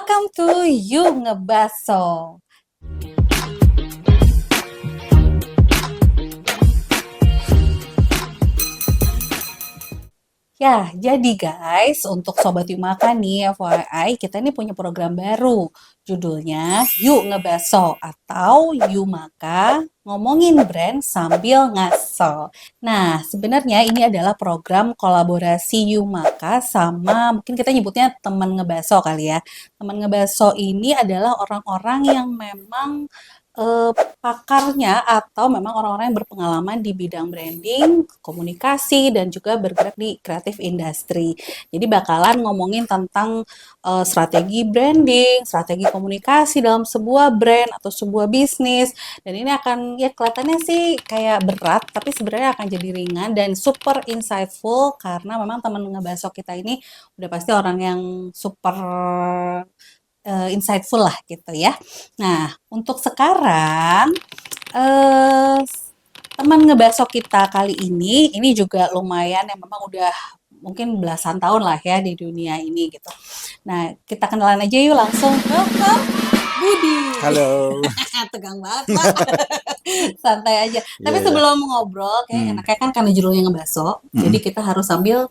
Welcome to You Ngebaso. Ya, jadi guys, untuk Sobat Yumaka nih, FYI, kita ini punya program baru. Judulnya Yuk Ngebaso atau Yumaka ngomongin brand sambil ngaso. Nah, sebenarnya ini adalah program kolaborasi Yumaka sama, mungkin kita nyebutnya teman ngebaso kali ya. Teman ngebaso ini adalah orang-orang yang memang pakarnya atau memang orang-orang yang berpengalaman di bidang branding, komunikasi, dan juga bergerak di kreatif industri. Jadi bakalan ngomongin tentang strategi branding, strategi komunikasi dalam sebuah brand atau sebuah bisnis. Dan ini akan ya kelihatannya sih kayak berat, tapi sebenarnya akan jadi ringan dan super insightful karena memang teman ngebasok kita ini udah pasti orang yang super insightful lah gitu ya. Nah, untuk sekarang eh teman ngebasok kita kali ini juga lumayan yang memang udah mungkin belasan tahun lah ya di dunia ini gitu. Nah, kita kenalan aja yuk langsung. Welcome, Budi. Halo. Tegang banget, Pak. Santai aja. Tapi Iya. sebelum ngobrol, kayak enaknya kan karena judulnya ngebaso, jadi kita harus sambil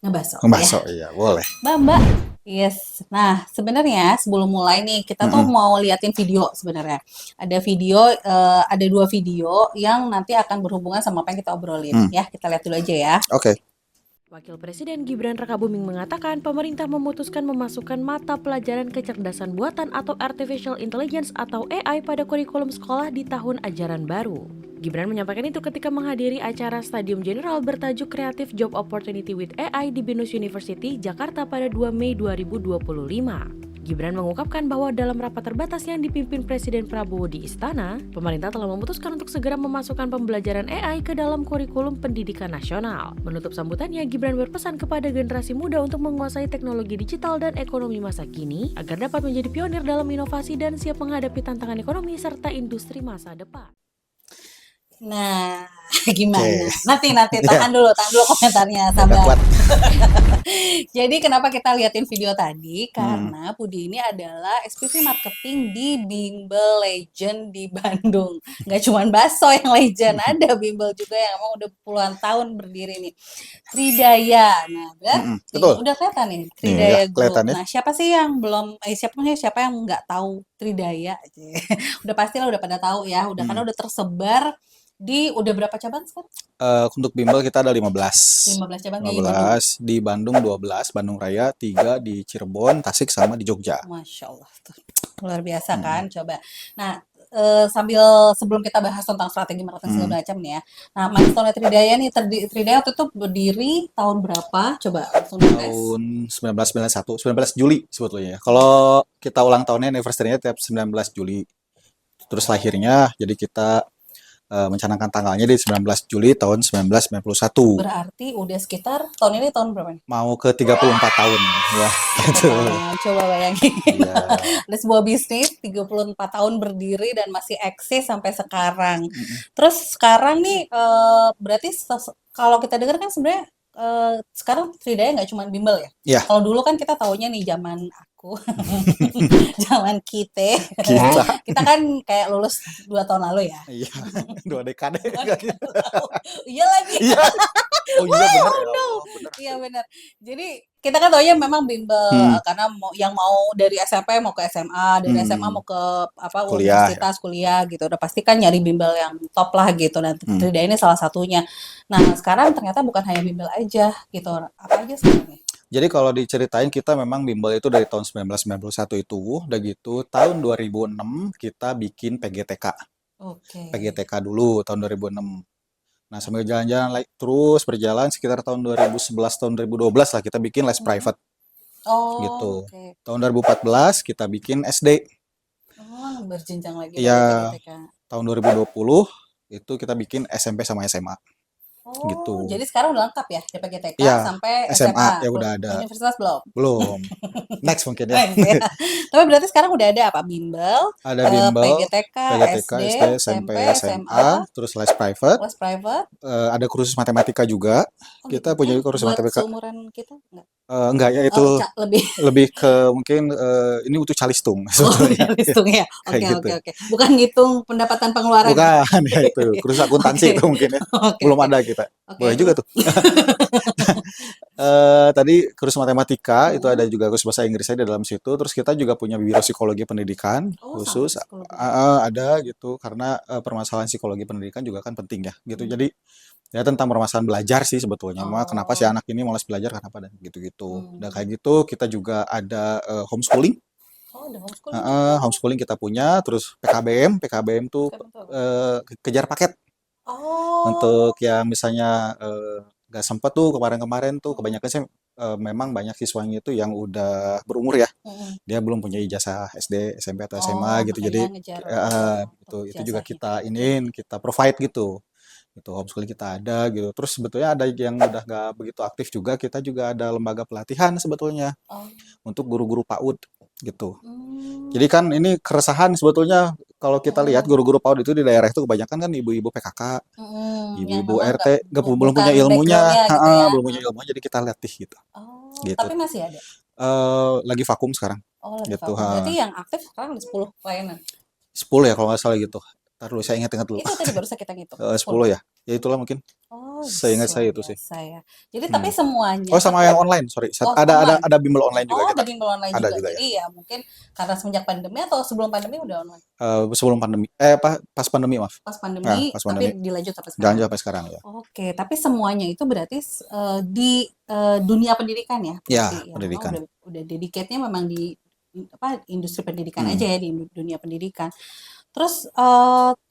ngebaso. Ngebaso, iya boleh. Mbak. Yes. Nah, sebenarnya sebelum mulai nih, kita tuh mau liatin video sebenarnya. Ada video, ada 2 video yang nanti akan berhubungan sama apa yang kita obrolin. Ya, kita lihat dulu aja ya. Oke. Wakil Presiden Gibran Rakabuming mengatakan pemerintah memutuskan memasukkan mata pelajaran kecerdasan buatan atau Artificial Intelligence atau AI pada kurikulum sekolah di tahun ajaran baru. Gibran menyampaikan itu ketika menghadiri acara Stadium General bertajuk Creative Job Opportunity with AI di Binus University, Jakarta pada 2 Mei 2025. Gibran mengungkapkan bahwa dalam rapat terbatas yang dipimpin Presiden Prabowo di Istana, pemerintah telah memutuskan untuk segera memasukkan pembelajaran AI ke dalam kurikulum pendidikan nasional. Menutup sambutannya, Gibran berpesan kepada generasi muda untuk menguasai teknologi digital dan ekonomi masa kini agar dapat menjadi pionir dalam inovasi dan siap menghadapi tantangan ekonomi serta industri masa depan. Nah, gimana? Oke. Nanti tahan dulu komentarnya, sabar. Jadi kenapa kita liatin video tadi? Karena Budi ini adalah SPV marketing di Bimbel Legend di Bandung. Nggak cuma bakso yang legend, ada Bimbel juga yang emang udah puluhan tahun berdiri nih. Tridaya. Nah, betul. udah kelihatan nih Tridaya Group. Nah, siapa sih yang belum siapa yang nggak tahu Tridaya? Udah pastilah udah pada tahu ya, karena udah tersebar di udah berapa cabang sekarang? Untuk Bimbel kita ada 15. 15 cabang 15 di Bandung 12, Bandung Raya 3 di Cirebon, Tasik sama di Jogja. Masya Allah tuh. Luar biasa kan, coba. Nah, sebelum kita bahas tentang strategi marketing segala macam nih ya. Nah, milestone Tridaya nih, Tridaya waktu itu berdiri tahun berapa? Coba langsung dites. Tahun 1991, 19 Juli sebetulnya ya. Kalau kita ulang tahunnya anniversary-nya tiap 19 Juli. Terus lahirnya jadi kita mencanangkan tanggalnya di 19 Juli tahun 1991. Berarti udah sekitar tahun ini tahun berapa nih? Mau ke 34 tahun ya. Gitu. Coba bayangin. Iya. Ada sebuah bisnis 34 tahun berdiri dan masih eksis sampai sekarang. Terus sekarang nih berarti kalau kita dengar kan sebenarnya sekarang Tridaya nggak cuma bimbel ya? Iya. Kalau dulu kan kita taunya nih zaman aku, zaman kita kan kayak lulus 2 tahun lalu ya. Iya, 2 dekade. Iya lagi. Iya. Oh iya benar. Iya benar. Jadi kita kan taunya memang bimbel karena yang mau dari SMP mau ke SMA, dari SMA mau ke universitas kuliah gitu. Udah pasti kan nyari bimbel yang top lah gitu. Nah, Tridaya ini salah satunya. Nah, sekarang ternyata bukan hanya bimbel aja gitu. Apa aja sebenarnya? Jadi kalau diceritain kita memang bimbel itu dari tahun 1991 itu, udah gitu tahun 2006 kita bikin PGTK. Oke. PGTK dulu tahun 2006. Nah, sambil jalan-jalan terus berjalan sekitar tahun 2011 tahun 2012 lah kita bikin les private. Gitu. Okay. Tahun 2014 kita bikin SD. Oh, berjenjang lagi ya, PGTK. Tahun 2020 itu kita bikin SMP sama SMA. Oh, gitu. Jadi sekarang udah lengkap ya dari PGTK sampai SMA ya udah ada. Universitas belum? Belum. Next mungkin ya. Tapi berarti sekarang udah ada apa? Bimbel, PGTK, SD, SMP, SMA, terus les private. Les private. Ada kursus matematika juga. Kita punya kursus matematika. Seumuran kita enggak? Enggak ya, itu Oh, lebih lebih ke mungkin ini untuk calistung oh sebetulnya. ya hitung ya. Kayak Oke gitu. oke oke. Bukan ngitung pendapatan pengeluaran ya. Bukan ya itu, kursus akuntansi Oke. itu mungkin ya. Oke Belum oke. ada kita. Oke, Boleh juga terus? tuh. Tadi kursus matematika, itu ada Mm-mm. juga kursus bahasa Inggrisnya di dalam situ. Terus kita juga punya biro psikologi pendidikan Oh, sama khusus, psikologi. ada gitu. Karena permasalahan psikologi pendidikan juga kan penting ya, gitu. Hmm. Jadi ya tentang permasalahan belajar sih sebetulnya. Kenapa sih Oh. anak ini malas belajar, kenapa dan gitu-gitu. Dan Hmm. kayak gitu kita juga ada homeschooling. Oh, ada homeschooling juga. Homeschooling kita punya. Terus PKBM, PKBM tuh Sekarang tuh apa? kejar paket. Oh. Untuk yang misalnya nggak sempet tuh kemarin-kemarin tuh, Mm-mm. kebanyakan sih memang banyak siswanya itu yang udah berumur ya, Mm-mm. dia belum punya ijazah SD, SMP atau Oh, SMA gitu. makanya Jadi ngejar itu untuk juga ijazahnya. kita Oke. kita provide gitu. Gitu homeschooling kita ada gitu. Terus sebetulnya ada yang udah nggak begitu aktif juga, kita juga ada lembaga pelatihan sebetulnya Oh. untuk guru-guru PAUD gitu. Hmm. Jadi kan ini keresahan sebetulnya kalau kita lihat Mm-mm. guru-guru PAUD itu di daerah itu kebanyakan kan ibu-ibu PKK, Mm-mm. Yang ibu-ibu memang nggak RT, belum bukan punya ilmunya, backgroundnya gitu ya. belum punya ilmunya, jadi kita latih gitu, Oh, gitu. tapi masih ada. Lagi vakum sekarang, Oh, lagi gitu. vakum. Berarti yang aktif sekarang ada 10 layanan. 10 ya kalau nggak salah gitu. Ntar dulu saya ingat-ingat dulu. Itu tadi barusan kita ngitung, 10 10. ya, ya itulah mungkin. Oh, Seingat luar saya itu sih. biasa ya. Jadi tapi Hmm. semuanya Oh sama yang online, sorry. oh Ada online. ada bimbel online juga Oh, ada kita. bimbel online Ada juga. juga ya. Jadi ya mungkin karena semenjak pandemi atau sebelum pandemi udah online. Sebelum pandemi, pas pandemi maaf. Pas Nah, pandemi pas tapi pandemi. dilanjut sampai Jangan sekarang. sampai sekarang ya. Oke, tapi semuanya itu berarti di dunia pendidikan ya, Ya, berarti ya memang pendidikan. udah dedicate-nya memang di apa industri pendidikan Hmm. aja ya di dunia pendidikan. Terus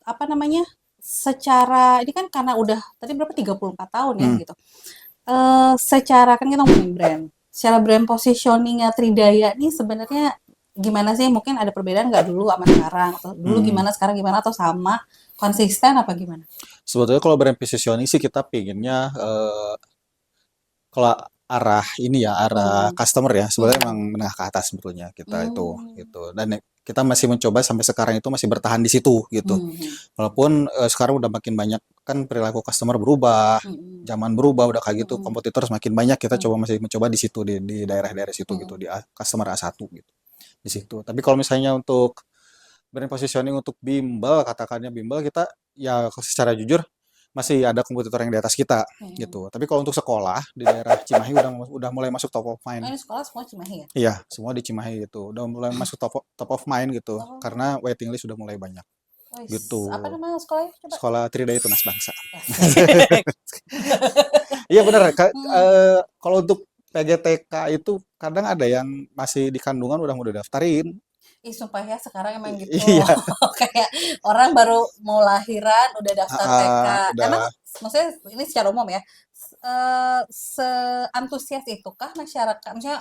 apa namanya? Secara ini kan karena udah tadi berapa 34 tahun ya Hmm. gitu. Secara kan kita ngomongin brand. Secara brand positioningnya Tridaya nih sebenarnya gimana sih? Mungkin ada perbedaan nggak dulu sama sekarang? Atau dulu Hmm. gimana, sekarang gimana? Atau sama? Konsisten apa gimana? Sebetulnya kalau brand positioning sih kita pinginnya kalau arah ini ya, arah Hmm. customer ya, sebenarnya Hmm. emang menengah ke atas sebetulnya kita itu Hmm. gitu. Dan kita masih mencoba sampai sekarang itu masih bertahan di situ gitu. Hmm. Walaupun sekarang udah makin banyak kan perilaku customer berubah, Hmm. zaman berubah udah kayak gitu, Hmm. kompetitor semakin banyak, kita Hmm. masih mencoba di situ di daerah-daerah situ gitu, Hmm. di customer A1 gitu. Di situ. Tapi kalau misalnya untuk brand positioning untuk bimbel, katakannya bimbel, kita ya secara jujur masih ada kompetitor yang di atas kita Hmm. gitu. Tapi kalau untuk sekolah di daerah Cimahi udah mulai masuk top of Oh, mind. ini sekolah semua Cimahi ya? Iya, semua di Cimahi gitu. Udah mulai masuk top of mind gitu. Oh, Karena waiting list udah mulai banyak apa gitu. nama sekolahnya coba? Sekolah Tridaya Tunas Bangsa. Asik. Iya bener, Hmm. kalau untuk PGTK itu kadang ada yang masih di kandungan udah mau daftarin. Ih, sumpah ya sekarang emang gitu. Iya, Kayak orang baru mau lahiran udah daftar TK. Emang udah maksudnya ini secara umum ya, seantusias itukah masyarakat, maksudnya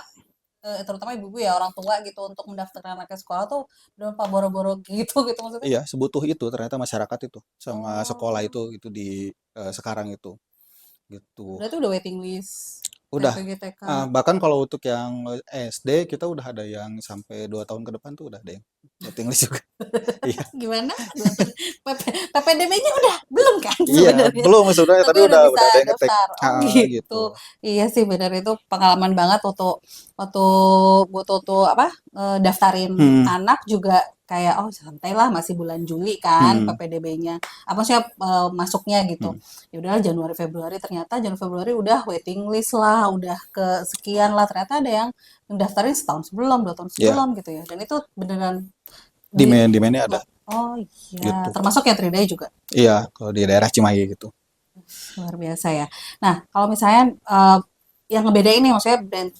terutama ibu-ibu ya orang tua gitu untuk mendaftarkan anaknya sekolah tuh udah apa boro-boro gitu maksudnya? iya sebutuh itu ternyata masyarakat itu sama sekolah Oh, itu di sekarang itu gitu. berarti udah waiting list Udah, PPGTK. bahkan kalau untuk yang SD kita udah ada yang sampai 2 tahun ke depan tuh udah ada yang waiting list juga. Iya. Gimana? PPDB-nya udah belum kan Iya, sebenarnya? belum sebenarnya Tapi tapi udah bisa udah ada yang ngetek. daftar. Oh Gitu. gitu. Iya sih benar itu pengalaman banget waktu waktu waktu apa daftarin Hmm, anak juga kayak oh santai lah masih bulan Juli kan hmm, PPDB-nya. Apa sih masuknya gitu. hmm. Ya udahlah Januari Februari ternyata Januari Februari udah waiting list lah, udah ke sekian lah ternyata ada yang mendaftarin setahun sebelum, 2 tahun Ya, sebelum gitu ya. Dan itu beneran di demand-demandnya ada oh iya, gitu. termasuk yang Tridaya juga. Iya, kalau di daerah Cimahi gitu. Luar biasa ya. Nah, kalau misalnya yang ngebedain nih maksudnya brand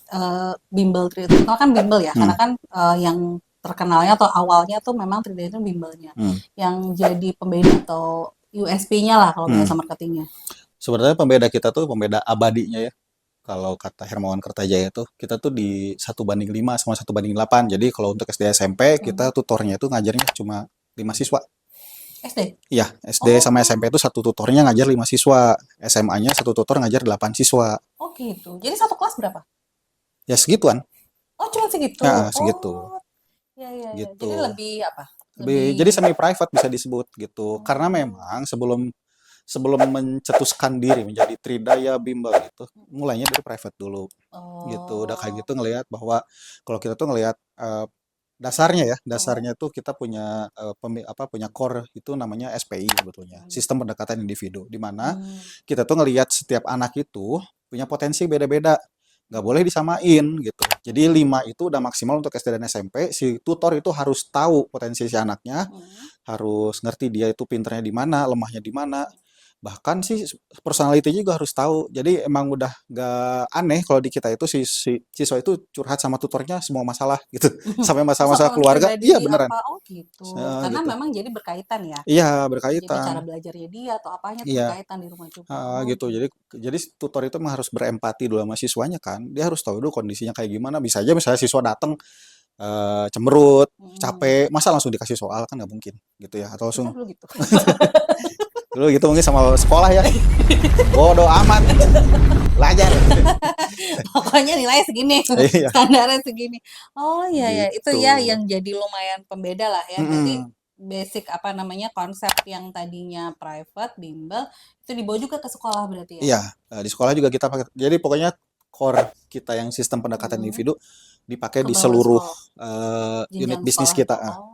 bimbel Tridaya itu kan bimbel ya, karena Hmm, kan yang terkenalnya atau awalnya tuh memang Tridaya itu bimbelnya. hmm, Yang jadi pembeda atau USP-nya lah kalau hmm. bahasa marketingnya. Sebenarnya pembeda kita tuh pembeda abadinya ya. Kalau kata Hermawan Kertajaya tuh, kita tuh di 1:5 sama 1:8. Jadi kalau untuk SD SMP, Hmm. kita tutornya itu ngajarnya cuma 5 siswa. SD. Iya, SD sama Oh, SMP itu satu tutornya ngajar 5 siswa. SMA-nya satu tutor ngajar 8 siswa. oh gitu. Jadi satu kelas berapa? Ya segituan. Oh, cuma segitu. Ya, segitu. Oh, ya ya ya. Jadi Gitu. lebih apa? Jadi Lebih semi private bisa disebut gitu. Karena oh, memang sebelum sebelum mencetuskan diri menjadi Tridaya Bimbel gitu, mulainya dari private dulu gitu. Udah kayak Oh. gitu ngelihat bahwa kalau kita tuh ngelihat dasarnya tuh kita punya punya core itu namanya SPI sebetulnya, sistem pendekatan individu, di mana Hmm. kita tuh ngelihat setiap anak itu punya potensi beda-beda, nggak boleh disamain gitu. Jadi 5 itu udah maksimal untuk SD dan SMP. Si tutor itu harus tahu potensi si anaknya, Hmm. harus ngerti dia itu pinternya di mana, lemahnya di mana. Bahkan sih personality juga harus tahu. Jadi emang udah gak aneh kalau di kita itu si siswa itu curhat sama tutornya semua masalah gitu. Sampai masalah-masalah Masalah keluarga, iya pribadi beneran. apa? Oh gitu. Karena Gitu. memang jadi berkaitan ya. Iya, Jadi berkaitan. cara belajarnya dia atau apanya tuh Iya, berkaitan di rumah juga. Oh gitu. gitu. Jadi tutor itu emang harus berempati dulu sama siswanya kan. Dia harus tahu dulu kondisinya kayak gimana. Bisa aja misalnya siswa datang cemberut, Hmm. capek, masa langsung dikasih soal kan nggak mungkin gitu ya. Atau Kita langsung dulu gitu. dulu gitu mungkin sama sekolah ya. Bodoh amat, belajar. Pokoknya nilainya segini, Iya, standarnya segini. Oh iya ya, itu gitu. ya yang jadi lumayan pembeda lah ya. Berarti Mm-mm. basic apa namanya konsep yang tadinya private bimbel itu dibawa juga ke sekolah berarti ya. Iya, di sekolah juga kita pakai. Jadi pokoknya core kita yang sistem pendekatan Hmm. individu dipakai Ke di bawah seluruh sekolah unit jenjang bisnis sekolah kita. itu. Oh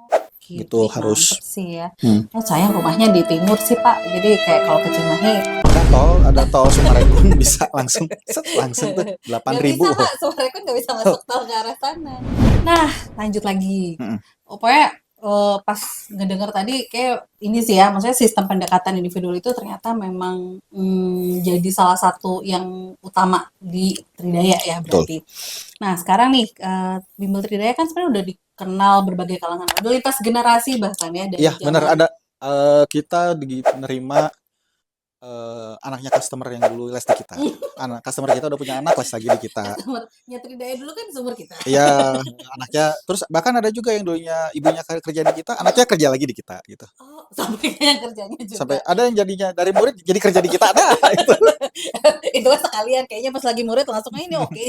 gitu, Gitu ih mantep harus. sih ya. Hmm. Oh sayang rumahnya di timur sih Pak. Jadi kayak kalau ke Cimahi Ada tol Sumarekon bisa langsung langsung tuh nggak bisa 8.000. Pak, sore kan nggak bisa masuk tol ke arah sana. Nah lanjut lagi. Mm-mm. Pokoknya pas ngedenger tadi kayak ini sih ya, maksudnya sistem pendekatan individual itu ternyata memang jadi salah satu yang utama di Tridaya ya Betul. berarti. Nah sekarang nih Bimbel Tridaya kan sebenarnya udah dikenal berbagai kalangan, udah lintas generasi bahkan ya dari Iya, benar zaman ada kita nerima anaknya customer yang dulu les di kita. Anak customer kita udah punya anak les lagi di kita. customer Tridaya dulu kan sumber kita. Iya, anaknya terus bahkan ada juga yang dulunya ibunya kerja di kita, anaknya kerja lagi di kita gitu. Oh, sampai kayak kerjanya juga. Sampai ada yang jadinya dari murid jadi kerja di kita ada itu. Itu kan sekalian kayaknya pas lagi murid langsung ini oke.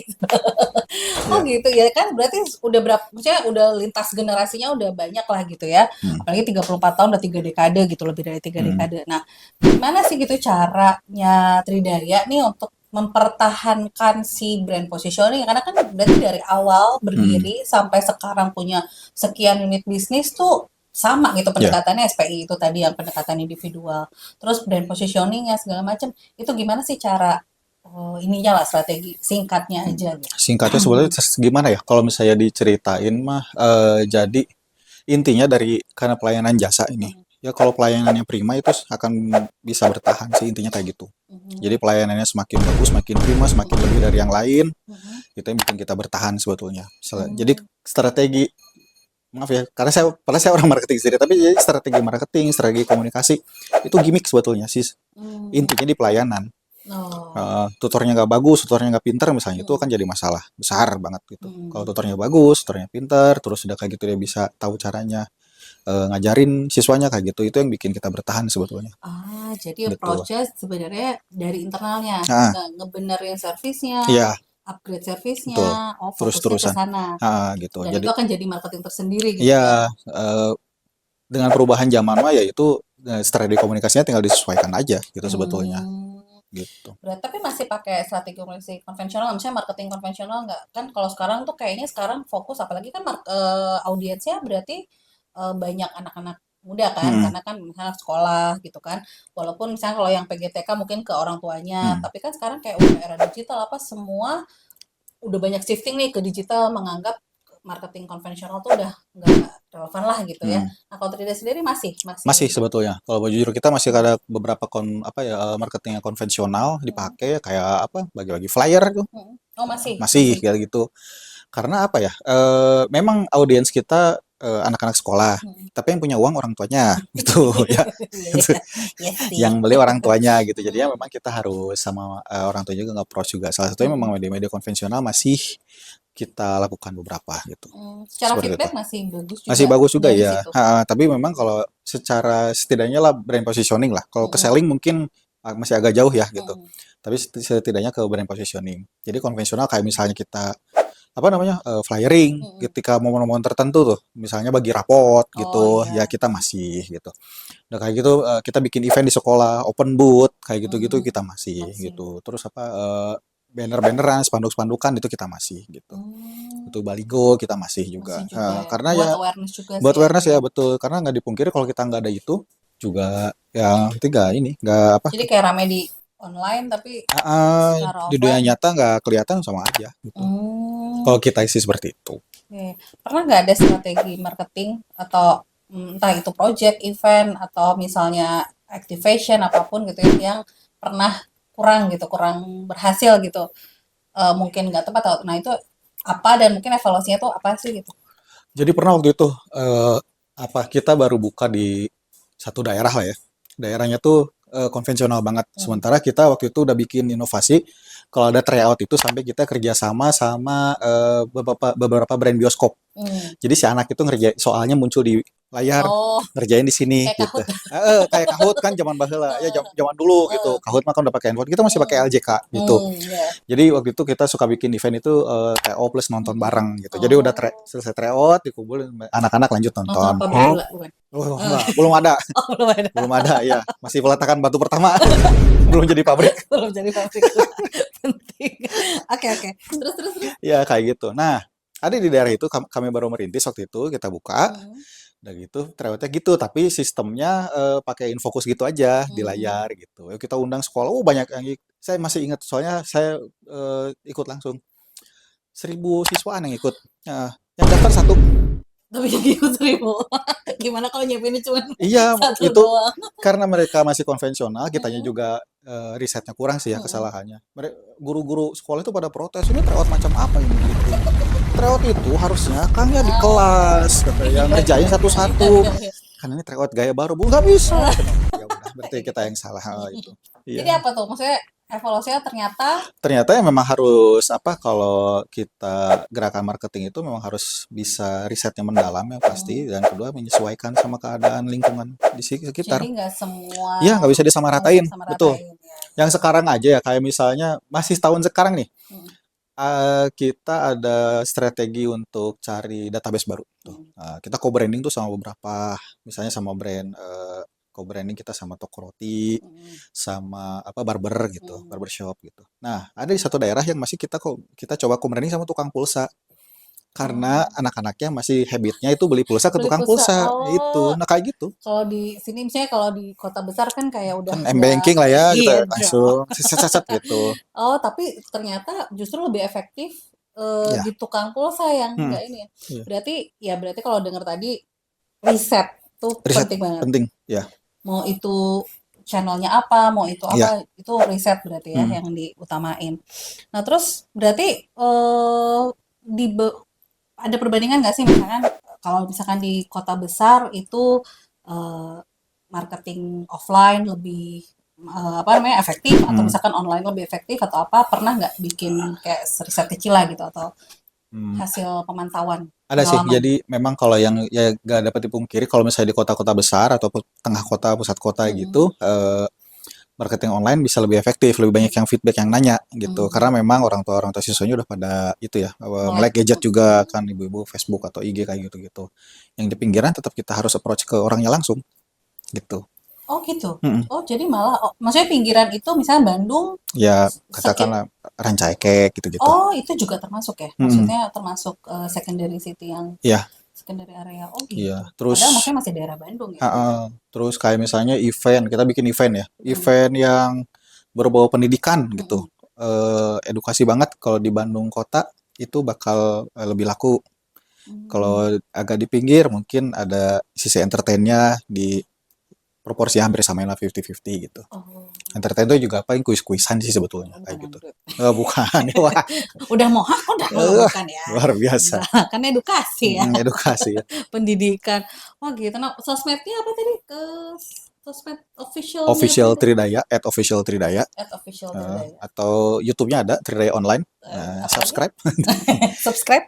Oh Iya. gitu ya kan berarti udah berapa maksudnya udah lintas generasinya udah banyak lah gitu ya. Hmm. Apalagi 34 tahun udah 3 dekade gitu, lebih dari 3 Hmm. dekade. Nah, gimana sih gitu caranya Tridaya nih untuk mempertahankan si brand positioning karena kan berarti dari awal berdiri sampai sekarang punya sekian unit bisnis tuh sama gitu Ya, pendekatannya SPI itu tadi yang pendekatan individual. Terus brand positioningnya segala macam itu gimana sih cara ininya lah strategi singkatnya aja gitu. singkatnya sebenarnya gimana ya? Kalau misalnya diceritain mah jadi intinya dari karena pelayanan jasa ini. Ya kalau pelayanannya prima itu akan bisa bertahan sih intinya kayak gitu. Jadi pelayanannya semakin bagus, semakin prima, semakin lebih dari yang lain, itu yang bikin kita bertahan sebetulnya. Jadi strategi, maaf ya, karena saya orang marketing sendiri, tapi jadi strategi marketing, strategi komunikasi itu gimmick sebetulnya sih. Intinya di pelayanan. Oh. Tutornya nggak bagus, tutornya nggak pinter misalnya, itu kan jadi masalah besar banget gitu. Kalau tutornya bagus, tutornya pinter, terus udah kayak gitu dia bisa tahu caranya ngajarin siswanya kayak gitu, itu yang bikin kita bertahan sebetulnya. Jadi Gitu. approach-nya sebenarnya dari internalnya, Nah, ngebenerin servisnya, iya, upgrade betul. servisnya, fokusnya ke Terus-terusan. sana. Gitu. Dan Jadi, itu akan jadi marketing tersendiri gitu iya, ya. dengan perubahan zaman mah ya itu strategi komunikasinya tinggal disesuaikan aja gitu sebetulnya. Gitu. Berarti tapi masih pakai strategi komunikasi konvensional, misalnya marketing konvensional nggak? Kan kalau sekarang tuh kayaknya sekarang fokus apalagi kan audiensnya berarti banyak anak-anak muda kan, Hmm. karena kan misalnya sekolah gitu kan. Walaupun misalnya kalau yang PGTK mungkin ke orang tuanya, tapi kan sekarang kayak udah era digital apa semua udah banyak shifting nih ke digital menganggap marketing konvensional tuh udah nggak relevan lah gitu ya. Nah kalau Trida sendiri masih Masih sebetulnya. Kalau jujur kita masih ada beberapa marketing yang konvensional dipakai kayak apa? Bagi-bagi flyer tuh. Oh masih Masih kayak gitu. Karena apa ya? Memang audiens kita anak-anak sekolah, tapi yang punya uang orang tuanya gitu ya. Yang beli orang tuanya gitu. Jadinya memang kita harus sama orang tua juga nge-approach juga. Salah satunya memang media-media konvensional masih kita lakukan beberapa gitu. Secara Seperti feedback itu. masih bagus juga Masih bagus juga dari ya. situ. Tapi memang kalau secara setidaknya lah brand positioning lah. Kalau ke selling mungkin masih agak jauh ya gitu. Tapi setidaknya ke brand positioning. Jadi konvensional kayak misalnya kita apa namanya flyering Mm-mm. ketika momen-momen tertentu tuh, misalnya bagi rapot Oh gitu, ya iya. kita masih gitu. Udah kayak gitu kita bikin event di sekolah, open booth kayak gitu-gitu Mm-mm. kita masih Masih. gitu. Terus apa banner-banneran, spanduk-spandukan itu kita masih gitu. Hmm, Itu baligo kita masih masih juga. juga ya. Karena Buat ya awareness juga buat sih ya itu awareness ya ya. betul, karena nggak dipungkiri kalau kita nggak ada itu juga ya ketiga ini nggak apa Jadi kayak rame di online tapi secara di dunia offline. nyata nggak kelihatan sama aja gitu. Hmm, Kalau kita isi seperti itu. oke. Pernah nggak ada strategi marketing atau entah itu project, event, atau misalnya activation apapun gitu ya yang pernah kurang gitu, kurang berhasil gitu. Mungkin nggak tepat atau nah itu apa dan mungkin evaluasinya tuh apa sih gitu. Jadi pernah waktu itu apa kita baru buka di satu daerah lah ya. Daerahnya tuh konvensional banget. Hmm. Sementara kita waktu itu udah bikin inovasi kalau ada tryout itu sampai kita kerjasama sama beberapa brand bioskop. Hmm. Jadi si anak itu ngerjain soalnya muncul di layar, Oh, ngerjain di sini kayak gitu. Kahoot. Kayak Kahoot kan zaman baheula, ya zaman dulu gitu. Heeh. Kahoot mah kan udah pakai handphone, kita masih pakai Hmm. LJK gitu. Hmm, ya. Jadi waktu itu kita suka bikin event itu TO plus nonton Mm-mm. bareng gitu. Jadi udah Oh, selesai tryout, dikumpulin anak-anak lanjut nonton nonton. pabrik gula bukan? Oh, Eh, enggak, belum ada, oh belum ada, belum ada ya. Masih peletakan batu pertama, belum jadi pabrik. belum jadi pabrik gula. Penting. Oke oke. Terus terus terus. Ya kayak gitu. Nah, ada di daerah itu kami baru merintis waktu itu kita buka. Hmm. Udah gitu, tryoutnya gitu, tapi sistemnya pakai infokus gitu aja di Hmm. layar gitu. Yuk kita undang sekolah, oh banyak yang saya masih ingat soalnya saya ikut langsung 1.000 siswaan yang ikut. Nah, yang daftar satu. Tapi yang ikut 1.000. Gimana kalau nyiapinnya cuma Iya, satu itu doang? karena mereka masih konvensional, kitanya Hmm. juga risetnya kurang sih ya Hmm. kesalahannya. Guru-guru sekolah itu pada protes, ini tryout macam apa ini gitu. Tryout itu harusnya Kang ya di kelas, kata yang Iya ngerjain iya iya satu-satu. iya. Iya. Kan ini tryout gaya baru, Bu, nggak bisa. Ya udah, berarti Kayak kita gitu. yang salah itu. Jadi Iya. apa tuh? Maksudnya evaluasinya ternyata. Ternyata ya memang harus apa kalau kita gerakan marketing itu memang harus bisa risetnya mendalam yang pasti Hmm. dan kedua menyesuaikan sama keadaan lingkungan di Jadi sekitar. nggak semua Iya, nggak bisa bisa disamaratain, betul. disamaratain ya. Yang sekarang aja ya, kayak misalnya masih tahun sekarang nih, Hmm. kita ada strategi untuk cari database baru tuh. Hmm. Kita co-branding tuh sama beberapa, misalnya sama brand co-branding kita sama toko roti, Hmm. sama apa barber gitu, Hmm. barbershop gitu. Nah, ada di satu daerah yang masih kita coba co-branding sama tukang pulsa. Karena Oh, anak-anaknya masih habitnya itu beli pulsa ke beli tukang pulsa. pulsa, itu. Oh, Nah, kayak gitu. kalau di sini misalnya kalau di kota besar kan kayak udah Kan nggak m-banking lah ya, iya kita dong. langsung set gitu. Oh, tapi ternyata justru lebih efektif Ya, di tukang pulsa yang hmm, nggak ini ya. iya. Berarti kalau dengar tadi riset tuh Riset penting banget. penting, ya, Mau itu channelnya apa, mau itu ya. apa, itu riset berarti ya Hmm. yang diutamain. Nah, terus berarti di ada perbandingan nggak sih misalkan kalau misalkan di kota besar itu eh, marketing offline lebih apa namanya efektif atau Hmm. misalkan online lebih efektif atau apa pernah nggak bikin kayak riset kecil lah gitu atau Hmm. hasil pemantauan Ada sih, pengalaman? jadi memang kalau yang ya gak dapat dipungkiri kalau misalnya di kota-kota besar atau tengah kota, pusat kota Mm-mm. gitu, marketing online bisa lebih efektif, lebih banyak yang feedback yang nanya gitu. Mm. Karena memang orang tua siswanya udah pada itu ya, Melek. melek gadget juga kan ibu-ibu Facebook atau IG kayak gitu-gitu. Yang di pinggiran tetap kita harus approach ke orangnya langsung gitu. Oh gitu. Mm-mm. Oh jadi malah maksudnya pinggiran itu misalnya Bandung Ya sekit. katakanlah Rancaikek gitu-gitu. Oh itu juga termasuk ya? Mm-mm. Maksudnya termasuk secondary city yang Iya, secondary area. Oh gitu. iya. Padahal Terus maksudnya masih daerah Bandung ya. terus kayak misalnya event, kita bikin event ya. Hmm. Event yang berbau pendidikan gitu. Mm-mm. Edukasi banget kalau di Bandung kota itu bakal lebih laku. Hmm. Kalau agak di pinggir mungkin ada sisi entertainnya di proporsi hampir samain lah 50-50 gitu. Oh. Entertain itu juga apa yang kuis-kuisan sih sebetulnya Bukan kayak gitu. Android. Bukan, wah Udah mohak udah bukan ya. luar biasa. Enggak, kan edukasi ya, Edukasi ya. pendidikan. Wah gitu. Nah, sosmednya apa tadi? Ke sosmed officialnya Official Tridaya? Tridaya, @official Tridaya. @official Tridaya. Atau YouTube-nya ada Tridaya Online. Apa lagi? Subscribe. Subscribe.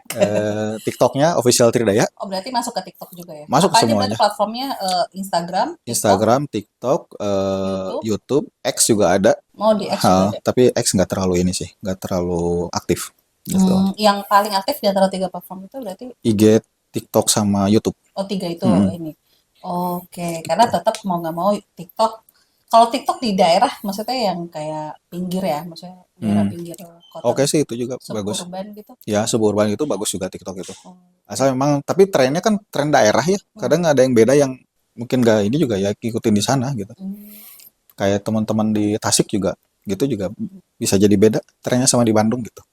TikTok-nya Official Tridaya. Oh berarti masuk ke TikTok juga ya? Masuk Apa aja semuanya. berarti platformnya? Instagram, TikTok, Instagram, TikTok, YouTube. YouTube, X juga ada. Mau di X juga ada. Tapi X nggak terlalu ini sih, nggak terlalu aktif. gitu. Yang paling aktif di antara 3 platform itu berarti IG, TikTok sama YouTube. 3 itu Hmm, ini. Oke, karena gitu. tetap mau nggak mau TikTok. Kalau TikTok di daerah maksudnya yang kayak pinggir ya, maksudnya daerah Hmm, pinggir kota oke sih itu juga bagus. suburban gitu. Ya, suburban itu bagus juga TikTok itu. Oh, Asal memang, tapi trennya kan tren daerah ya. hmm, Kadang ada yang beda yang mungkin gak ini juga ya ikutin di sana gitu. hmm, Kayak teman-teman di Tasik juga gitu juga bisa jadi beda trennya sama di Bandung gitu.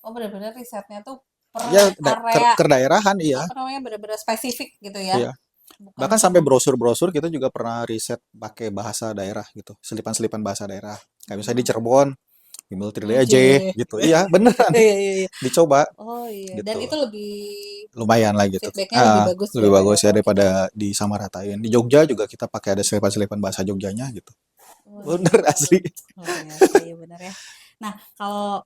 oh benar-benar risetnya tuh per Ya area, kedaerahan iya. apa namanya, benar-benar spesifik gitu ya, Iya. bukan Bahkan sampai cuma brosur-brosur kita juga pernah riset pakai bahasa daerah gitu, selipan-selipan bahasa daerah. Kayak misalnya di hmm, Cirebon, bimbel Trile oke. aja gitu. Iya, beneran Iya, iya, iya. dicoba Oh iya, dan gitu. itu lebih Lumayan lah gitu. feedbacknya lebih bagus Lebih daripada bagus ya kalau kita. daripada disamaratain. Di Jogja juga kita pakai ada selipan-selipan bahasa Jogjanya gitu. Oh Bener gitu, asli. luar biasa ya benar ya. Nah kalau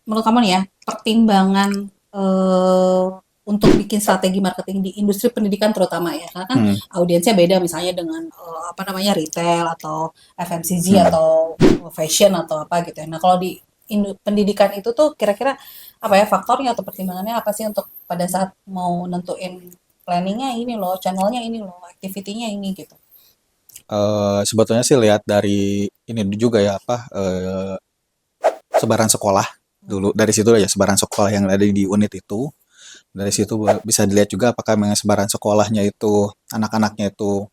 menurut kamu nih ya, pertimbangan eh, untuk bikin strategi marketing di industri pendidikan terutama ya, karena kan Hmm, audiensnya beda misalnya dengan apa namanya retail atau FMCG hmm. atau fashion atau apa gitu ya. Nah kalau di pendidikan itu tuh kira-kira apa ya faktornya atau pertimbangannya apa sih untuk pada saat mau nentuin planningnya ini loh, channelnya ini loh, activity-nya ini gitu. Sebetulnya sih lihat dari ini juga ya apa sebaran sekolah dulu Hmm. dari situ ya sebaran sekolah yang ada di unit itu dari situ bisa dilihat juga apakah memang sebaran sekolahnya itu anak-anaknya itu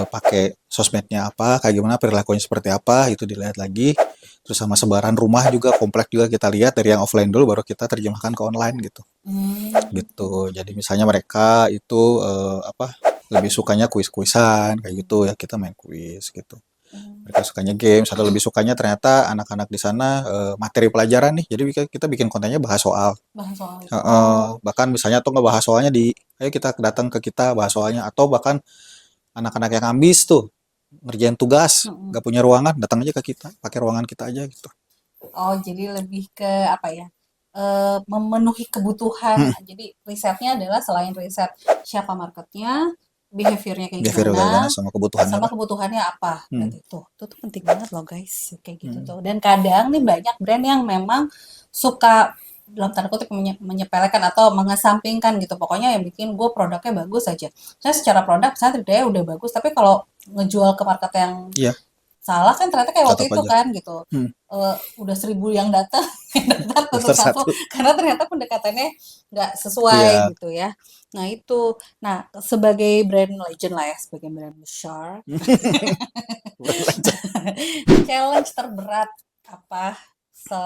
pakai sosmednya apa kayak gimana perilakunya seperti apa itu dilihat lagi terus sama sebaran rumah juga komplek juga kita lihat dari yang offline dulu baru kita terjemahkan ke online gitu Hmm. gitu jadi misalnya mereka itu apa lebih sukanya kuis-kuisan kayak gitu ya kita main kuis gitu Hmm. mereka sukanya games atau lebih sukanya ternyata anak-anak di sana materi pelajaran nih jadi kita bikin kontennya bahas soal. Bahas soal itu. Oh. Bahkan misalnya tuh ngebahas soalnya ayo kita datang ke kita bahas soalnya atau bahkan anak-anak yang ambis tuh ngerjain tugas Mm-mm. nggak punya ruangan datang aja ke kita pakai ruangan kita aja gitu. Oh, jadi lebih ke apa ya? Memenuhi kebutuhan. Hmm, Jadi risetnya adalah selain riset siapa marketnya, behaviornya kayak behavior gimana, belajarnya sama kebutuhannya sama lah. kebutuhannya apa. Hmm, Berarti itu tuh penting banget loh guys, kayak gitu hmm, tuh. Dan kadang nih banyak brand yang memang suka dalam tanda kutip menyepelekan atau mengesampingkan gitu. Pokoknya yang bikin gue produknya bagus aja. Saya secara produk saya tidak udah bagus, tapi kalau ngejual ke market yang iya salah kan ternyata kayak waktu tetap itu aja. kan gitu. Hmm, Udah 1.000 yang datang, yang daftar tetap daftar satu satu. karena ternyata pendekatannya nggak sesuai Iya. gitu ya. Nah itu, nah sebagai brand legend lah ya, sebagai brand besar, Belajar. challenge terberat apa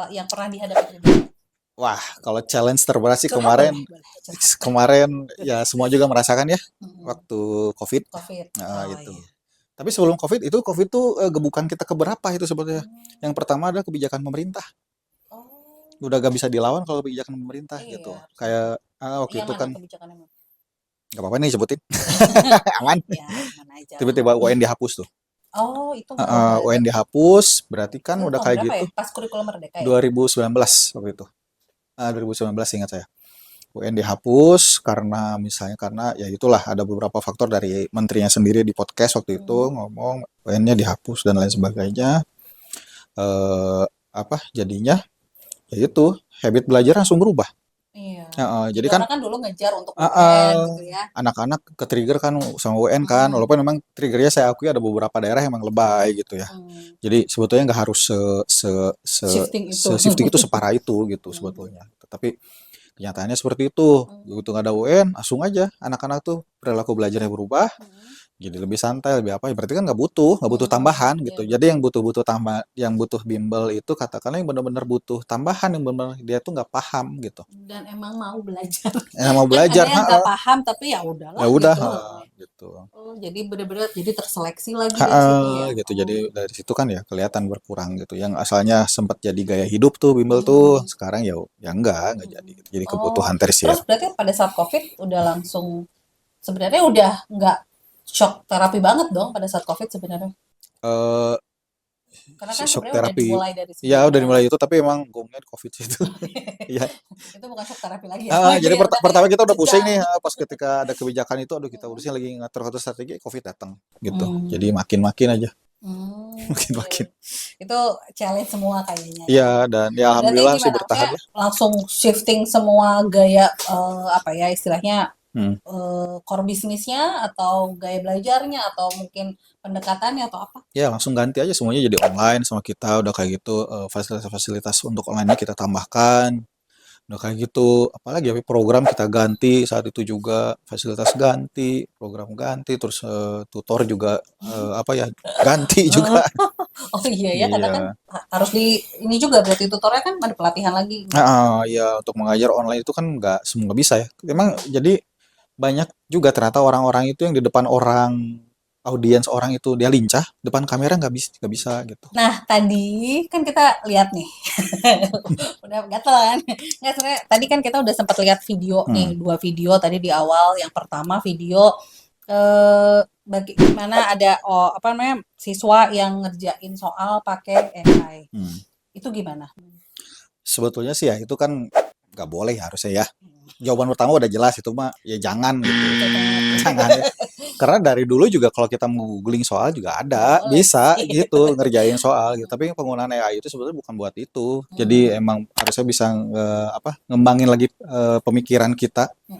yang pernah dihadapi pribadi? Wah kalau challenge terberat sih Curhat kemarin boleh, boleh curhat. kemarin ya semua juga merasakan ya Mm-mm. waktu COVID. COVID. Nah, Oh itu. iya. Tapi sebelum COVID tuh gebukan kita ke berapa itu sebetulnya. Hmm. Yang pertama adalah kebijakan pemerintah. Oh Udah gak bisa dilawan kalau kebijakan pemerintah iya gitu. harus Kayak waktu yang itu mana kan kebijakannya Bang? nggak apa-apa nih sebutin aman. Ya aman aja lah. Tiba-tiba UN dihapus tuh. Oh itu baru UN dihapus berarti kan itu udah tahun kayak berapa ya? gitu Pas kurikulum merdeka ya? 2019 waktu itu. 2019 ingat saya. UN dihapus karena misalnya karena ya itulah ada beberapa faktor dari menterinya sendiri di podcast waktu itu Hmm. ngomong UN-nya dihapus dan lain sebagainya. eh Apa jadinya ya itu habit belajar langsung berubah. Iya. Jadi Jadi kan orang kan dulu ngejar untuk UN eh, gitu ya. anak-anak ke-trigger kan sama UN kan, Hmm. walaupun memang triggernya saya akui ada beberapa daerah yang emang lebay gitu ya. Hmm. Jadi sebetulnya nggak harus Shifting itu. shifting itu separah itu gitu Hmm. sebetulnya. Tetapi kenyataannya seperti itu. Hmm. Begitu nggak ada UN, langsung aja anak-anak tuh perilaku belajarnya berubah, Hmm. jadi lebih santai, lebih apa, ya berarti kan nggak butuh Hmm. tambahan Iya gitu. Jadi betul. yang butuh bimbel itu katakanlah yang benar-benar butuh tambahan, yang benar dia tuh nggak paham gitu. Dan emang mau belajar. Yang mau Kan ada belajar, yang nggak paham tapi ya ya udahlah udah, gitu. gitu. Oh, jadi bener-bener jadi terseleksi lagi dari situ ya. Gitu. Oh. Jadi dari situ kan ya kelihatan berkurang gitu. Yang asalnya sempat jadi gaya hidup tuh bimbel tuh, Hmm. sekarang ya enggak jadi Hmm. gitu. Jadi Oh, kebutuhan tersier. terus berarti pada saat COVID udah langsung sebenarnya udah nggak shock terapi banget dong pada saat COVID sebenarnya. Eh Karena kan Shock sebenarnya udah terapi dimulai dari ya udah sebelumnya. dimulai itu tapi emang gongnya di COVID itu. Iya. Itu bukan shock terapi lagi ya. Oh, Jadi jadi udah pertama kita udah pusing jedang. nih pas ketika ada kebijakan itu aduh kita Hmm. urusin lagi ngatur satu strategi COVID datang gitu. Hmm. Jadi makin-makin aja. Iya, makin. itu challenge semua kayaknya ya. Iya, dan ya Berarti alhamdulillah sih gimana? bertahan Maksudnya lah. langsung shifting semua gaya apa ya istilahnya Hmm. core bisnisnya atau gaya belajarnya atau mungkin pendekatannya atau apa? Ya langsung ganti aja semuanya jadi online sama kita udah kayak gitu, fasilitas-fasilitas untuk online-nya kita tambahkan. Udah kayak gitu, apalagi ya program kita ganti saat itu juga, fasilitas ganti, program ganti, terus tutor juga apa ya ganti juga. Oh iya ya, karena kan Iya. harus di ini juga berarti tutornya kan ada pelatihan lagi. Ya untuk mengajar online itu kan nggak bisa ya. Emang Mm. jadi banyak juga ternyata orang-orang itu yang di depan orang audiens orang itu dia lincah, depan kamera nggak bisa gitu. Nah, tadi kan kita lihat nih, udah gatel kan? Nggak, sebenarnya tadi kan kita udah sempat lihat video Hmm. nih, 2 video tadi di awal. Yang pertama video bagaimana ada apa namanya siswa yang ngerjain soal pakai AI. Hmm. Itu gimana? Sebetulnya sih ya itu kan nggak boleh ya harusnya ya. Jawaban pertama udah jelas itu mah ya jangan gitu. Jangan ya. Karena dari dulu juga kalau kita mau googling soal juga Nggak ada, boleh bisa sih. gitu ngerjain soal gitu. Tapi penggunaan AI itu sebetulnya bukan buat itu. Jadi Hmm. emang harusnya bisa ngembangin lagi pemikiran kita Hmm.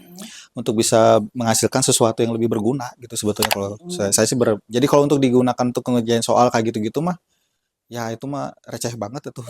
untuk bisa menghasilkan sesuatu yang lebih berguna gitu sebetulnya kalau Hmm. saya sih jadi kalau untuk digunakan untuk ngerjain soal kayak gitu-gitu mah ya itu mah receh banget itu.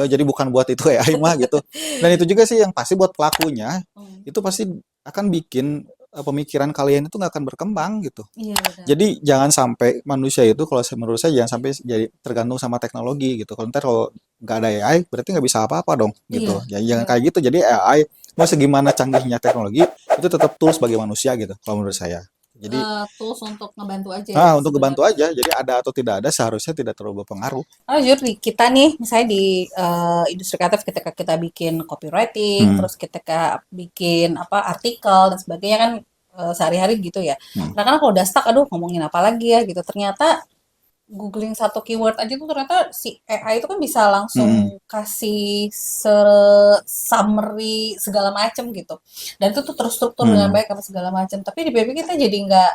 Jadi bukan buat itu AI mah gitu. Dan itu juga sih yang pasti buat pelakunya Hmm. itu pasti akan bikin pemikiran kalian itu nggak akan berkembang gitu. Iya benar. Jadi jangan sampai manusia itu kalau menurut saya jangan sampai jadi tergantung sama teknologi gitu. Kalau ntar kalau nggak ada AI berarti nggak bisa apa-apa dong Iya, gitu. Ya jangan benar. kayak gitu. Jadi AI mau segimana canggihnya teknologi itu tetap tools bagi manusia gitu kalau menurut saya. Jadi Tools untuk ngebantu aja ya untuk ngebantu sebenarnya. aja. Jadi ada atau tidak ada seharusnya tidak terlalu berpengaruh. Oh, jujur di kita nih, misalnya di industri kreatif ketika kita bikin copywriting, Hmm, terus ketika bikin apa artikel dan sebagainya kan sehari-hari gitu ya. hmm, Kadang-kadang kalau udah stuck, aduh ngomongin apa lagi ya gitu. Ternyata googling satu keyword aja tuh ternyata si AI itu kan bisa hmm, langsung kasih summary segala macem gitu. Dan itu tuh terstruktur dengan hmm, baik apa segala macam. Tapi di BP kita jadi nggak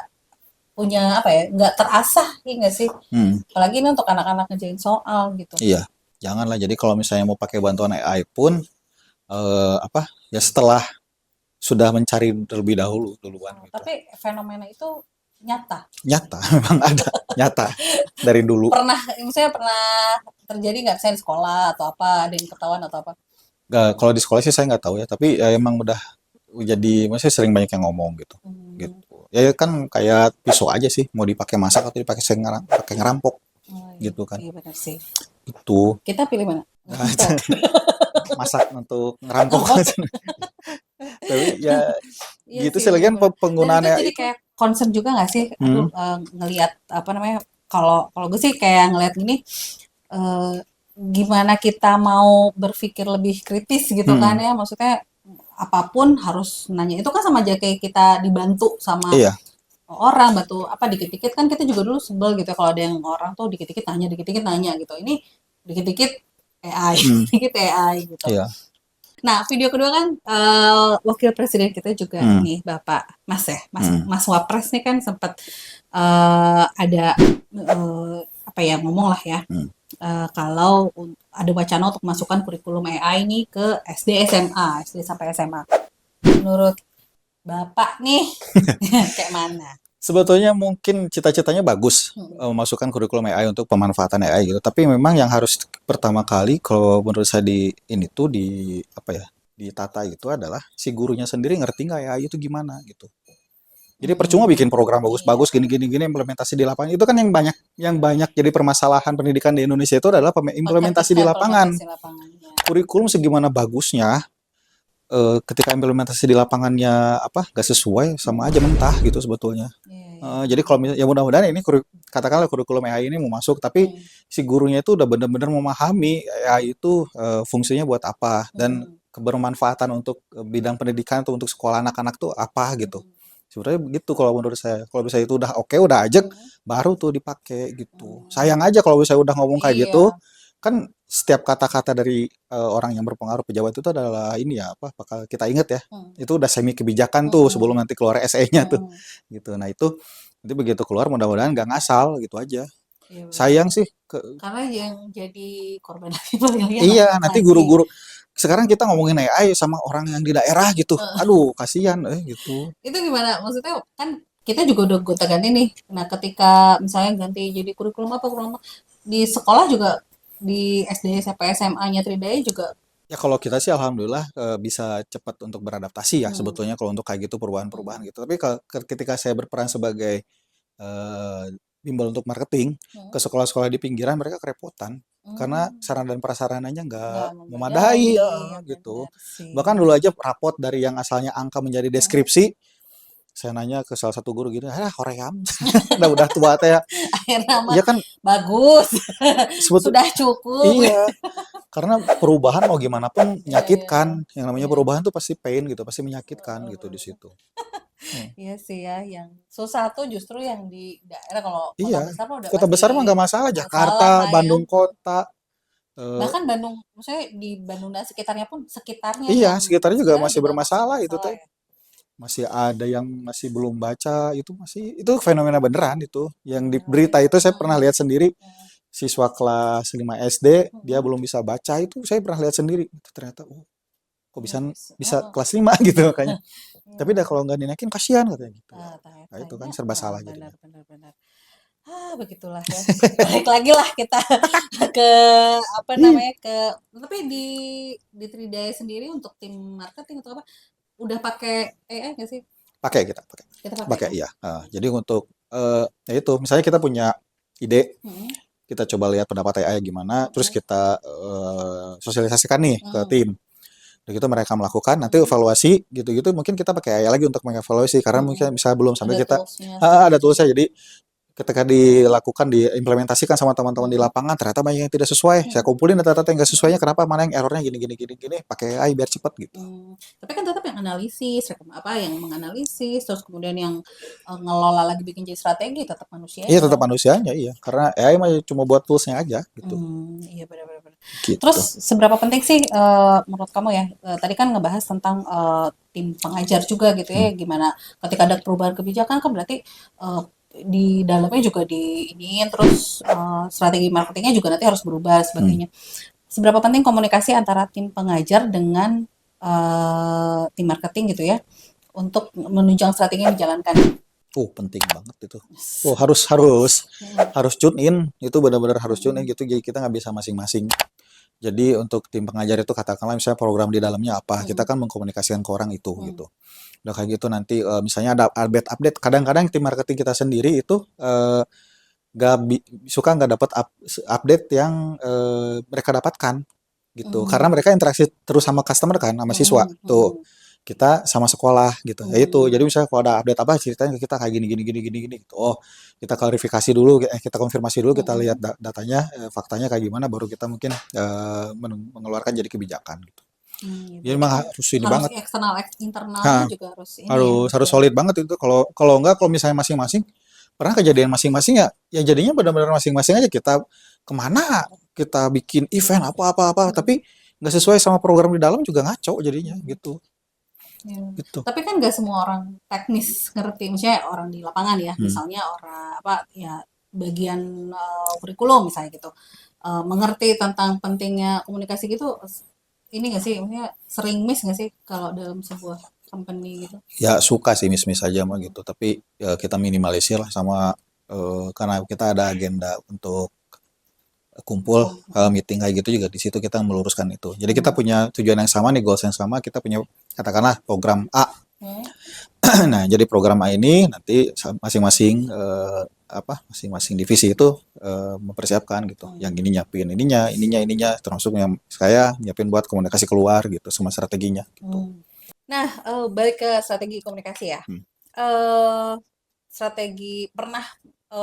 punya apa ya, nggak terasah ya nggak sih? hmm. Apalagi ini untuk anak-anak ngerjain soal gitu. Iya, janganlah. Jadi kalau misalnya mau pakai bantuan AI pun apa ya setelah sudah mencari terlebih dahulu duluan Oh, gitu. tapi fenomena itu nyata. Nyata, memang ada, nyata dari dulu. Pernah, misalnya pernah terjadi nggak misalnya di sekolah atau apa, ada yang ketahuan atau apa? Kalau di sekolah sih saya nggak tahu ya, tapi ya emang udah jadi, maksudnya sering banyak yang ngomong gitu, Hmm, gitu. Ya kan kayak pisau aja sih, mau dipakai masak atau dipakai pakai ngerampok, oh iya, gitu kan. iya benar sih. Itu Kita pilih mana? nah, masak untuk ngerampok. Tapi ya Iya gitu sih sih lagi kan benar-benar. Dan itu penggunaannya jadi itu. kayak concern juga nggak sih? Aduh, Hmm, ngelihat apa namanya? Kalau kalau gue sih kayak ngelihat gini, eh, gimana kita mau berpikir lebih kritis gitu kan hmm, ya? Maksudnya apapun harus nanya. Itu kan sama aja kayak kita dibantu sama iya, orang, bantu apa dikit-dikit kan kita juga dulu sebel gitu ya kalau ada yang orang tuh dikit-dikit nanya gitu. Ini dikit-dikit AI, hmm, dikit AI gitu. iya, Nah, video kedua kan wakil presiden kita juga hmm, nih Bapak Mas ya, hmm, Mas Wapres nih kan sempat ada apa ya ngomong lah ya hmm. kalau ada wacana untuk masukkan kurikulum AI ini ke SD SMA, SD sampai SMA. Menurut Bapak nih kayak mana? Sebetulnya mungkin cita-citanya bagus, Hmm. memasukkan kurikulum AI untuk pemanfaatan AI gitu. Tapi memang yang harus pertama kali kalau menurut saya di ini tuh di apa ya, ditata itu adalah si gurunya sendiri ngerti nggak AI itu gimana gitu. Jadi percuma bikin program Iya, bagus-bagus gini implementasi di lapangan. Itu kan yang banyak jadi permasalahan pendidikan di Indonesia itu adalah implementasi ketika di lapangan. implementasi lapangannya. Kurikulum segimana bagusnya, ketika implementasi di lapangannya apa nggak sesuai sama aja mentah gitu sebetulnya. Iya, iya, Jadi benar. kalau misalnya ya mudah-mudahan ini katakanlah kurikulum AI ini mau masuk, tapi Hmm, si gurunya itu udah benar-benar memahami AI itu fungsinya buat apa dan hmm, kebermanfaatan untuk bidang pendidikan atau untuk sekolah anak-anak tuh apa gitu. hmm, Sebenarnya begitu kalau menurut saya. Kalau misalnya itu udah oke, udah ajak, hmm, baru tuh dipakai gitu. hmm. Sayang aja kalau misalnya udah ngomong kayak gitu, Iya. kan setiap kata-kata dari orang yang berpengaruh pejabat itu adalah ini ya apa bakal kita ingat ya. Hmm, Itu udah semi kebijakan tuh sebelum hmm, nanti keluar SE-nya tuh hmm. gitu. Nah itu nanti begitu keluar mudah-mudahan nggak ngasal gitu aja. Iya benar. Sayang sih Karena yang jadi korban lagi paling lagi iya, anak-anak nanti lagi. guru-guru sekarang kita ngomongin AI sama orang yang di daerah gitu. Eh, Aduh, kasihan gitu. itu gimana? Maksudnya kan kita juga udah gonta-ganti nih. Nah, ketika misalnya ganti jadi kurikulum apa di sekolah juga di SD, SMP, SMA-nya Tridaya juga. Ya kalau kita sih alhamdulillah bisa cepat untuk beradaptasi ya Hmm, sebetulnya kalau untuk kayak gitu hmm, perubahan-perubahan gitu. Tapi ketika saya berperan sebagai eh, bimbel untuk marketing hmm, ke sekolah-sekolah di pinggiran mereka kerepotan karena hmm. sarana dan prasarananya nggak Nggak memadai memadai, ya, ya gitu. benar sih. Bahkan dulu aja rapot dari yang asalnya angka menjadi Hmm. deskripsi, saya nanya ke salah satu guru gini, ah hoream, udah tua teh ya. Akhirnya mah Iya kan bagus, sebetulnya sudah cukup. iya karena perubahan mau gimana pun Iya, iya, menyakitkan. Yang namanya iya. perubahan tuh pasti pain gitu, pasti menyakitkan gitu di Heeh. situ. Hmm. Iya sih ya, yang susah tuh justru yang di daerah. Kalau kota Iya, besar mah udah kota pasti besar mah nggak masalah. nggak Jakarta, masalah lah ya. Bandung kota, eh, Bahkan Bandung, maksudnya di Bandung dan sekitarnya pun sekitarnya iya yang sekitarnya juga sebenarnya masih juga masih bermasalah itu bermasalah teh. ya. Masih ada yang masih belum baca itu fenomena beneran itu. Yang di Beneran berita ya. itu saya pernah Heeh, lihat sendiri heeh, siswa kelas 5 SD dia heeh. belum bisa baca itu saya pernah lihat sendiri. Ternyata kok bisa Nggak bisa. bisa Heeh. kelas 5 gitu makanya. Iya Tapi dah benar. kalau nggak dinaikin kasihan katanya gitu. Ah, Nah, itu kan tanya, serba heeh, salah benar jadinya. benar benar. Begitulah ya. Balik lagi lah kita ke apa Iya, namanya tapi di Tridaya sendiri untuk tim marketing atau apa udah pakai AI nggak sih? pakai kita pakai. Kita pakai Pakai ya. iya. Jadi untuk ya itu misalnya kita punya ide, Hmm, kita coba lihat pendapat AI gimana, terus hmm, kita sosialisasikan nih ke hmm, tim. Begitu mereka melakukan, nanti hmm, evaluasi gitu-gitu mungkin kita pakai AI lagi untuk mengevaluasi karena hmm. mungkin bisa belum sampai Ada kita toolsnya segala ada macam. toolsnya jadi ketika dilakukan diimplementasikan sama teman-teman di Hmm, lapangan ternyata banyak yang tidak sesuai saya hmm, kumpulin data-data yang nggak sesuainya hmm, kenapa mana yang errornya gini gini gini gini pakai AI biar cepet gitu. Tapi kan tetap yang analisis, apa yang menganalisis, terus kemudian yang ngelola lagi bikin jadi strategi tetap Iya manusianya tetap dong. manusianya iya karena AI mah cuma buat toolsnya aja gitu Iya benar benar benar. Terus gitu. seberapa penting sih menurut kamu ya? Tadi kan ngebahas tentang tim pengajar juga gitu ya, Hmm. gimana ketika ada perubahan kebijakan kan berarti eh, di dalamnya juga diiniin, terus strategi marketingnya juga nanti harus berubah dan Hmm. sebagainya. Seberapa penting komunikasi antara tim pengajar dengan tim marketing gitu ya, untuk menunjang strategi yang dijalankan? Penting banget itu. Harus harus Hmm, harus tune in itu benar-benar harus tune in hmm, gitu jadi kita nggak bisa masing-masing. Jadi untuk tim pengajar itu katakanlah misalnya program di dalamnya apa, kita hmm, kan mengkomunikasikan ke orang itu hmm, gitu. Udah kayak gitu nanti misalnya ada update-update. Kadang-kadang tim marketing kita sendiri itu nggak suka nggak dapat update yang mereka dapatkan gitu. Karena hmm, mereka interaksi terus sama customer kan, sama siswa. hmm, Tuh hmm, kita sama sekolah gitu. Ya itu. Jadi hmm, misalnya kalau ada update apa ceritanya ke kita kayak gini gini gini gini gini gitu. Kita klarifikasi dulu, kita konfirmasi dulu, kita lihat hmm. datanya, faktanya kayak gimana baru kita mungkin mengeluarkan jadi kebijakan gitu. Gitu. Jadi Berarti memang kan harus ini harus banget. eksternal, internalnya Nah, juga harus ini ya, harus harus harus jalan. solid banget itu. Kalau kalau enggak kalau misalnya masing-masing pernah kejadian masing-masing ya, ya jadinya benar-benar masing-masing aja kita kemana kita bikin event apa-apa-apa, Hmm, tapi nggak sesuai sama program di dalam juga ngaco jadinya hmm, gitu, ya. gitu. Tapi kan nggak semua orang teknis ngerti, misalnya orang di lapangan ya, Hmm. misalnya orang apa ya bagian kurikulum misalnya gitu, mengerti tentang pentingnya komunikasi gitu, ini nggak sih, maksudnya sering miss nggak sih kalau dalam sebuah company gitu? Ya suka sih miss-miss aja mah Hmm, gitu, tapi ya kita minimalisir lah sama karena kita ada agenda untuk kumpul kumpul. Hmm, meeting kayak gitu juga di situ kita meluruskan itu. Jadi kita hmm, punya tujuan yang sama nih, goals yang sama, kita punya katakanlah program A. hmm, Nah, jadi program A ini nanti masing-masing masing-masing divisi itu mempersiapkan gitu. Yang hmm, ini nyiapin ininya, termasuk yang saya nyiapin buat komunikasi keluar gitu, sama strateginya gitu. hmm. Nah, balik ke strategi komunikasi ya. Hmm. eh Strategi pernah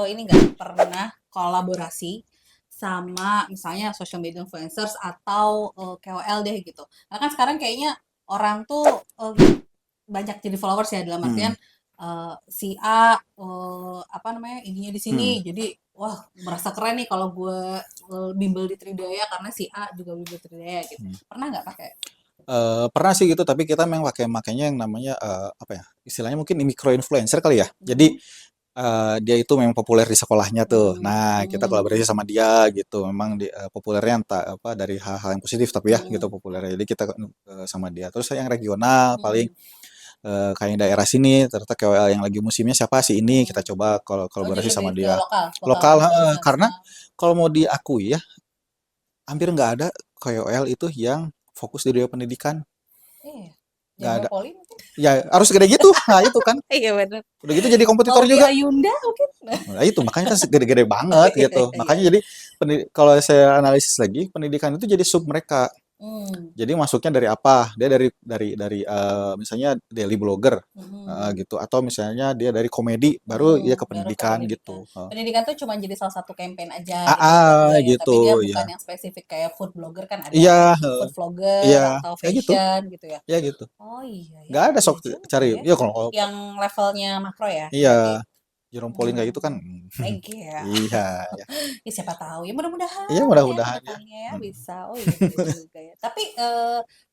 ini enggak pernah kolaborasi sama misalnya social media influencers atau KOL deh gitu. Karena kan sekarang kayaknya orang tuh banyak jadi followers ya dalam Hmm. artian si A apa namanya ininya di sini Hmm. jadi wah merasa keren nih kalau gue bimbel di Tridaya karena si A juga bimbel di Tridaya gitu. Hmm. Pernah nggak pakai? Pernah sih gitu, tapi kita memang makainya yang namanya apa ya? Istilahnya mungkin micro influencer kali ya. Jadi Mhm. dia itu memang populer di sekolahnya tuh. Nah, kita Hmm. kolaborasi sama dia gitu. Memang populernya entah apa dari hal-hal yang positif tapi ya gitu Hmm. populernya. Jadi kita sama dia. Terus yang regional paling Hmm. kayak yang daerah sini ternyata KOL yang lagi musimnya siapa sih ini kita Hmm. coba Oh, kolaborasi jadi sama lebih ke dia. lokal, lokal Lokal, influencer. karena kalau mau diakui ya hampir nggak ada KOL itu yang fokus di dunia pendidikan. Iya. Nggak Genre ada. poli mungkin. Ya harus gede gitu. Nah itu kan. Iya benar. Udah gitu jadi kompetitor Maudy juga. Ayunda mungkin. Nah itu makanya kan gede-gede banget Iya, gitu. iya, Makanya iya. jadi kalau saya analisis lagi pendidikan itu jadi sub mereka. Hmm. Jadi masuknya dari apa? Dia dari misalnya daily blogger Hmm. gitu atau misalnya dia dari komedi baru ya ke Baru ke pendidikan pendidikan. gitu. Pendidikan tuh cuma jadi salah satu campaign aja gitu buat dia ya, Gitu tapi dia ya. bukan yang spesifik kayak food blogger kan ada Iya, food vlogger iya, atau ya gitu. fashion gitu ya. Ya gitu. Oh iya ya, Nggak ada iya sok juga cari. ya. Ya kalau Yang levelnya makro ya iya berarti. Jerome Pauline kayak gitu kan. Hmm. Ya. Iya, ya. Ya siapa tahu ya Iya mudah-mudahan ya ke mudah-mudahan ya. depannya ya Mm. bisa. Oh iya bener juga ya. Tapi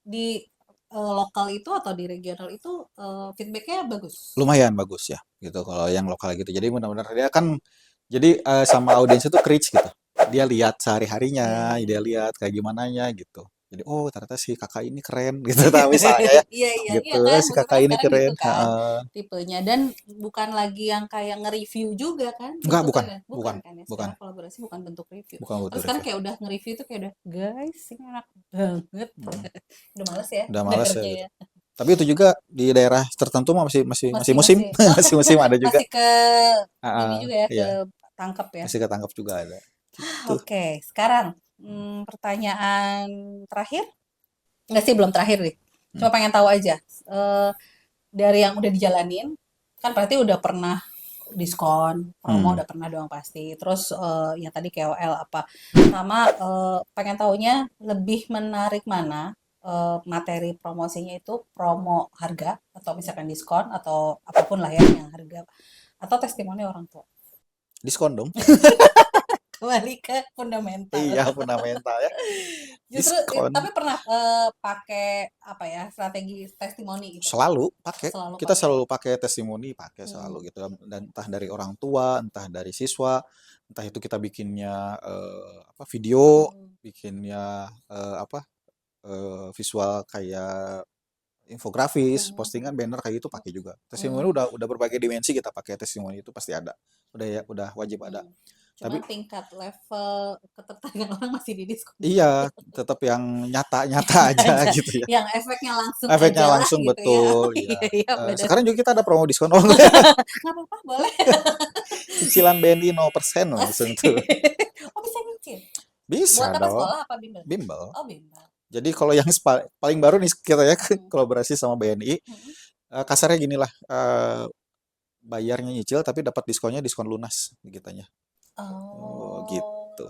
di lokal itu atau di regional itu feedbacknya bagus. Lumayan bagus ya gitu kalau yang lokal gitu. Jadi benar-benar dia kan jadi sama audiens itu reach gitu. Dia lihat Iya sehari-harinya, iya dia iya. lihat kayak gimananya gitu. Jadi oh ternyata si kakak ini keren gitu nah, misalnya ya Iya iya iya gitu. kan, Si kakak bagaimana ini sekarang gitu keren. kan Heeh. tipenya dan bukan lagi yang kayak nge-review juga kan Enggak, bukan, bentukannya, bukan bukan, kan ya bukan, sekarang kolaborasi bukan bentuk review. bukan Kalau butuh sekarang review. kayak udah nge-review tuh kayak udah guys ini enak banget. Mm. Udah males ya Udah males ya dengernya gitu. ya. Tapi itu juga di daerah tertentu mah masih masih masih Masih musim, masih masih musim ada juga. masih ke ini juga ya ke Iya, tangkep ya. masih ketangkep juga ada. Gitu. Oke, sekarang pertanyaan terakhir. Enggak sih, belum terakhir nih. Hmm. Cuma pengen tahu aja. Eh, dari yang udah dijalanin, kan berarti udah pernah diskon, promo Hmm. udah pernah doang pasti. Terus yang tadi KOL apa. Sama pengen taunya lebih menarik mana materi promosinya itu promo harga atau misalkan diskon atau apapun lah ya yang harga atau testimoni orang tua. Diskon dong. Kembali ke fundamental. Iya, fundamental ya. Justru Diskon. tapi pernah pakai apa ya strategi testimoni gitu. Selalu pakai. Selalu Kita pakai. selalu pakai testimoni, pakai Hmm. selalu gitu. Dan entah dari orang tua, entah dari siswa, entah itu kita bikinnya apa video, Hmm. bikinnya visual kayak infografis, Hmm. postingan banner kayak gitu pakai juga. Testimoni Hmm. udah berbagai dimensi kita pakai testimoni itu pasti ada. Udah ya, udah wajib ada. Hmm. Tapi Cuman tingkat level ketertarikan orang masih di diskon dulu. iya, tetap yang nyata-nyata Nyata aja aja. gitu ya. Yang efeknya langsung Efeknya aja lah langsung gitu ya. betul Iya, ya. iya benar. Sekarang juga kita ada promo diskon. Oh, Nggak apa-apa, boleh. cicilan BNI 0% langsung Asik. tuh. Oh, bisa nyicil. Buat Bisa apa dong. sekolah apa bimbel? Bimbel. Oh, bimbel. Jadi kalau yang paling baru nih kita ya Hmm. kolaborasi sama BNI, Hmm. kasarnya gini lah, bayarnya nyicil tapi dapat diskonnya diskon lunas gitunya. Oh, Oh. gitu.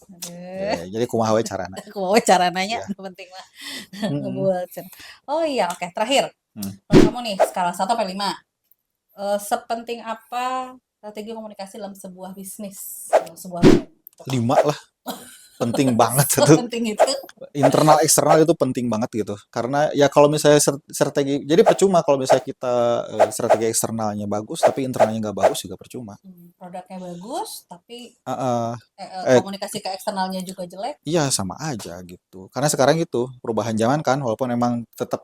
Aduh. Ya, jadi kumaha we carana. Aku mau cara nanya, Ya. penting lah. Mm-mm. Ngebuat. Oh iya, oke. Terakhir. Hmm. Menurut kamu nih, skala 1 sampai 5. Sepenting apa strategi komunikasi dalam sebuah bisnis, dalam sebuah brand? 5 lah. Penting banget itu. Sepenting itu. Internal eksternal itu penting banget gitu. Karena ya kalau misalnya strategi, jadi percuma kalau misalnya kita strategi eksternalnya bagus tapi internalnya nggak bagus juga percuma. Produknya bagus, tapi Uh, eh, komunikasi ke eksternalnya juga jelek. iya sama aja gitu. Karena sekarang gitu perubahan zaman kan, walaupun memang tetap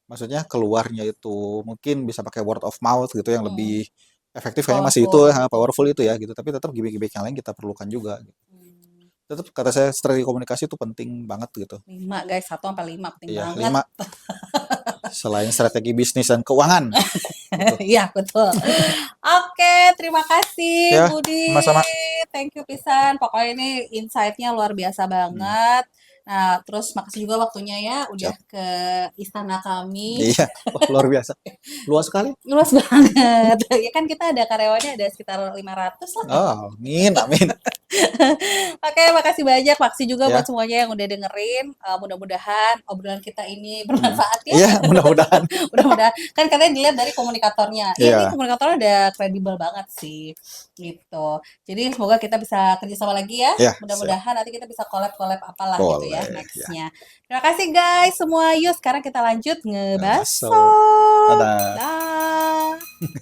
maksudnya keluarnya itu mungkin bisa pakai word of mouth gitu yang Hmm, lebih efektif kayaknya masih itu powerful gitu. powerful itu ya gitu. Tapi tetap gimmick-gimmick yang lain kita perlukan juga. Gitu. Hmm, Tetap kata saya strategi komunikasi itu penting banget gitu. 5 guys, 1 sampai 5 penting Iya, banget. 5 selain strategi bisnis dan keuangan. Gitu. Iya, betul. Oke, terima kasih Ya, Budi. sama-sama. Thank you pisan. Pokoknya ini insight-nya luar biasa Hmm, banget. Nah, terus makasih juga waktunya ya udah siap. ke istana kami. Iya, wah, luar biasa. Luas sekali. Luas banget. Ya kan kita ada karyawannya ada sekitar 500 lah. Oh, amin, amin. Oke, makasih banyak. Makasih juga buat Ya, semuanya yang udah dengerin. Mudah-mudahan obrolan kita ini hmm. bermanfaat ya. Iya, mudah-mudahan. Mudah-mudahan. Kan kalian dilihat dari komunikatornya. Ya ini Iya, komunikatornya udah kredibel banget sih. Gitu. Jadi semoga kita bisa kerjasama lagi ya. ya, siap. Mudah-mudahan nanti kita bisa collab-collab apalah gitu ya Boleh, ya. nextnya. Terima kasih guys semua. Yuk sekarang kita lanjut Ngebaso. ngebaso. Dadah. Dah.